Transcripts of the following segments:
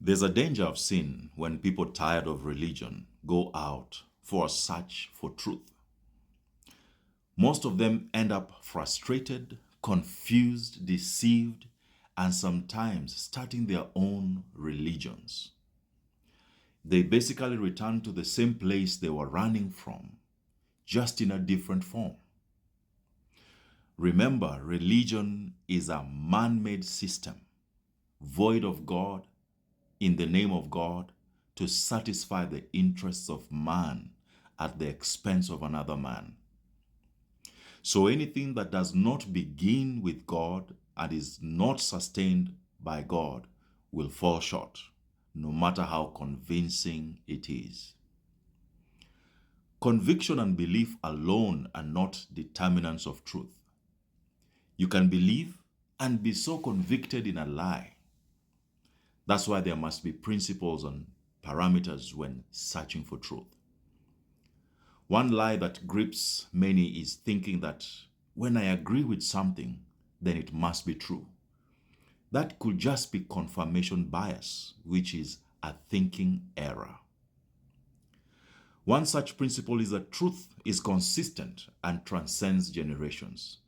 There's a danger of sin when people tired of religion go out for a search for truth. Most of them end up frustrated, confused, deceived, and sometimes starting their own religions. They basically return to the same place they were running from, just in a different form. Remember, religion is a man-made system, void of God, in the name of God, to satisfy the interests of man at the expense of another man. So anything that does not begin with God and is not sustained by God will fall short, no matter how convincing it is. Conviction and belief alone are not determinants of truth. You can believe and be so convicted in a lie. That's why there must be principles and parameters when searching for truth. One lie that grips many is thinking that when I agree with something, then it must be true. That could just be confirmation bias, which is a thinking error. One such principle is that truth is consistent and transcends generations.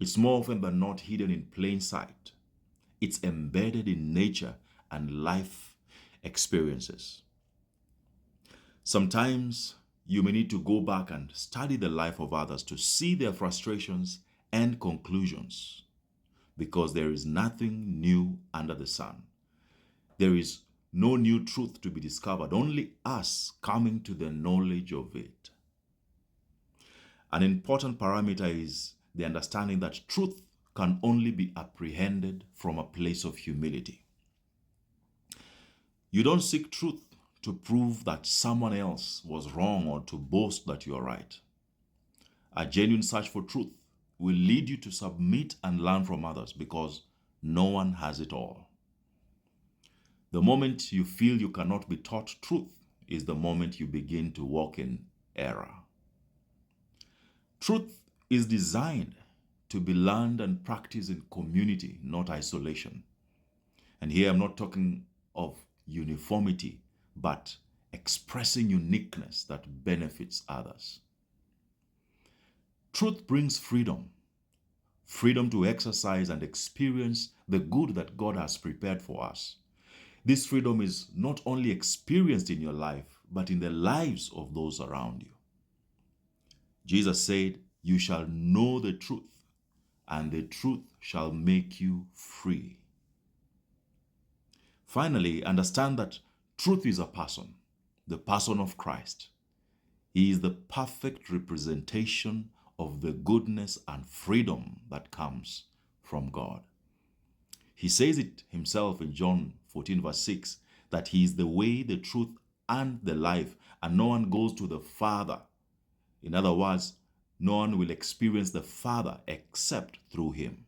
It's more often than not hidden in plain sight. It's embedded in nature and life experiences. Sometimes you may need to go back and study the life of others to see their frustrations and conclusions, because there is nothing new under the sun. There is no new truth to be discovered, only us coming to the knowledge of it. An important parameter is the understanding that truth can only be apprehended from a place of humility. You don't seek truth to prove that someone else was wrong or to boast that you are right. A genuine search for truth will lead you to submit and learn from others, because no one has it all. The moment you feel you cannot be taught truth is the moment you begin to walk in error. Truth is designed to be learned and practiced in community, not isolation. And here I'm not talking of uniformity, but expressing uniqueness that benefits others. Truth brings freedom, freedom to exercise and experience the good that God has prepared for us. This freedom is not only experienced in your life, but in the lives of those around you. Jesus said, "You shall know the truth, and the truth shall make you free." Finally, understand that truth is a person, the person of Christ. He is the perfect representation of the goodness and freedom that comes from God. He says it himself in John 14 verse 6, that he is the way, the truth, and the life, and no one goes to the Father. In other words, no one will experience the Father except through him.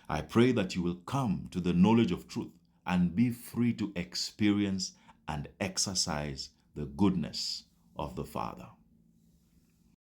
I pray that you will come to the knowledge of truth and be free to experience and exercise the goodness of the Father.